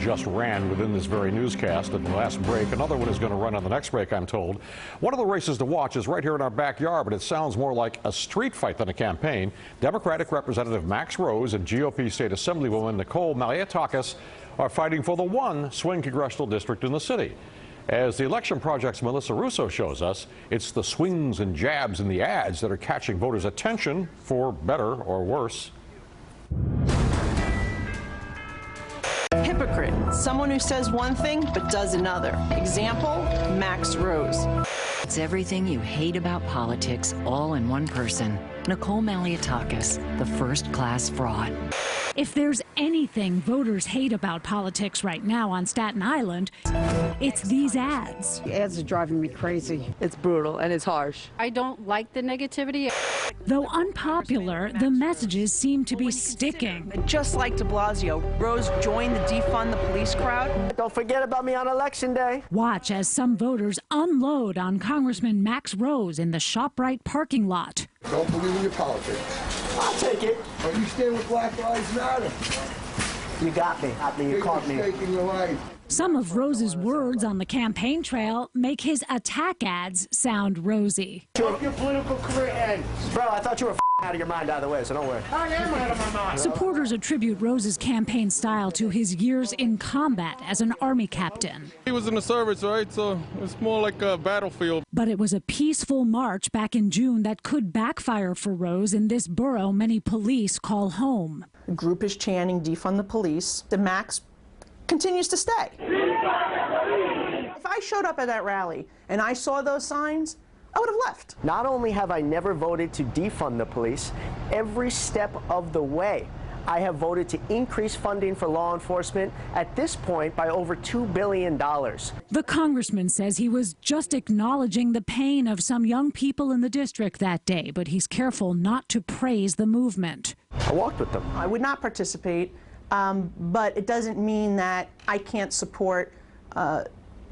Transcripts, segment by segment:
just ran within this very newscast at the last break. Another one is going to run on the next break, I'm told. One of the races to watch is right here in our backyard, but it sounds more like a street fight than a campaign. Democratic Representative Max Rose and GOP State Assemblywoman Nicole Malliotakis are fighting for the one swing congressional district in the city. As the Election Project's Melissa Russo shows us, it's the swings and jabs in the ads that are catching voters' attention, for better or worse. Hypocrite, someone who says one thing but does another. Example, Max Rose. It's everything you hate about politics all in one person. Nicole Malliotakis, the first-class fraud. If there's anything voters hate about politics right now on Staten Island, it's these ads. The ads are driving me crazy. It's brutal and it's harsh. I don't like the negativity. Though unpopular, the messages seem to be sticking. Just like de Blasio, Rose joined the defund the police crowd. Don't forget about me on Election Day. Watch as some voters unload on Congressman Max Rose in the ShopRite parking lot. Don't believe in your politics. I'll take it. But you stand with Black Lives Matter. You got me. You caught me. Taking your life. Some of Rose's words on the campaign trail make his attack ads sound rosy. Hope your political career ends. Bro, I thought you were out of your mind either way, so don't worry. I am out of my mind. Supporters attribute Rose's campaign style to his years in combat as an Army captain. He was in the service, right? So it's more like a battlefield. But it was a peaceful march back in June that could backfire for Rose in this borough many police call home. The group is chanting defund the police. The Max continues to stay. If I showed up at that rally and I saw those signs, I would have left. Not only have I never voted to defund the police, every step of the way, I have voted to increase funding for law enforcement at this point by over $2 billion. The congressman says he was just acknowledging the pain of some young people in the district that day, but he's careful not to praise the movement. I walked with them. I would not participate, but it doesn't mean that I can't support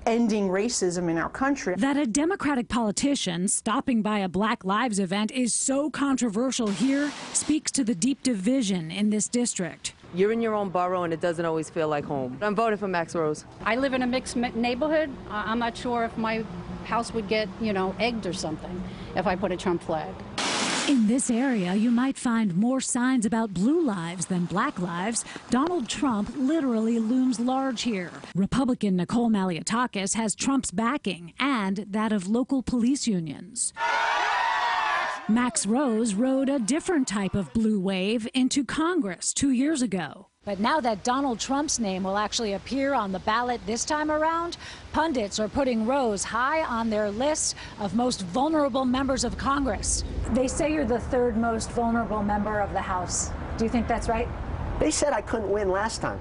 ending racism in our country. That a Democratic politician stopping by a Black Lives event is so controversial here speaks to the deep division in this district. You're in your own borough and it doesn't always feel like home. I'm voting for Max Rose. I live in a mixed neighborhood. I'm not sure if my house would get, egged or something if I put a Trump flag. In this area, you might find more signs about blue lives than black lives. Donald Trump literally looms large here. Republican Nicole Malliotakis has Trump's backing and that of local police unions. Max Rose rode a different type of blue wave into Congress 2 years ago. But now that Donald Trump's name will actually appear on the ballot this time around, pundits are putting Rose high on their list of most vulnerable members of Congress. They say you're the third most vulnerable member of the House. Do you think that's right? They said I couldn't win last time.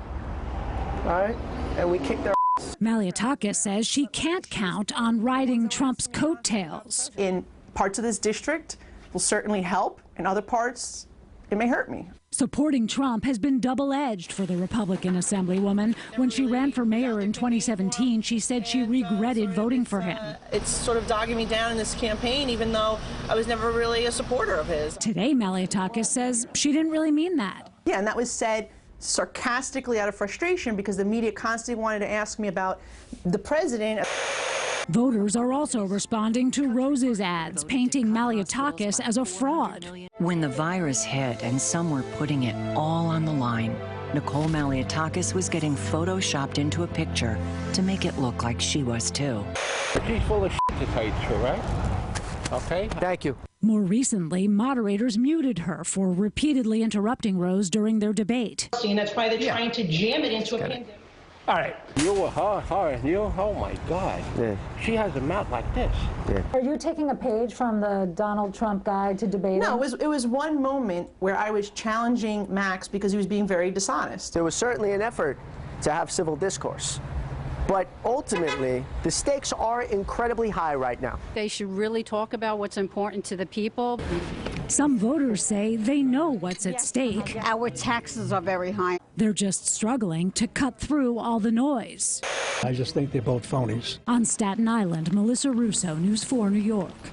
All right? And we kicked their ass. Malliotakis says she can't count on riding Trump's coattails. In parts of this district will certainly help. In other parts, it may hurt me. Supporting Trump has been double-edged for the Republican Assemblywoman. When she ran for mayor in 2017, she said she regretted voting for him. It's sort of dogging me down in this campaign, even though I was never really a supporter of his. Today, Maliotakis says she didn't really mean that. Yeah, and that was said sarcastically out of frustration because the media constantly wanted to ask me about the president. Voters are also responding to Rose's ads, painting Maliotakis as a fraud. When the virus hit and some were putting it all on the line, Nicole Malliotakis was getting photoshopped into a picture to make it look like she was too. She's full of shit, to tell you the truth, right? Okay? Thank you. More recently, moderators muted her for repeatedly interrupting Rose during their debate. And that's why they're trying to jam it into a pandemic. All right. You were hard. Oh my God. Yeah. She has a mouth like this. Yeah. Are you taking a page from the Donald Trump guide to debate? No, it was one moment where I was challenging Max because he was being very dishonest. There was certainly an effort to have civil discourse. But ultimately, the stakes are incredibly high right now. They should really talk about what's important to the people. Some voters say they know what's at stake. Our taxes are very high. They're just struggling to cut through all the noise. I just think they're both phonies. On Staten Island, Melissa Russo, News 4 New York.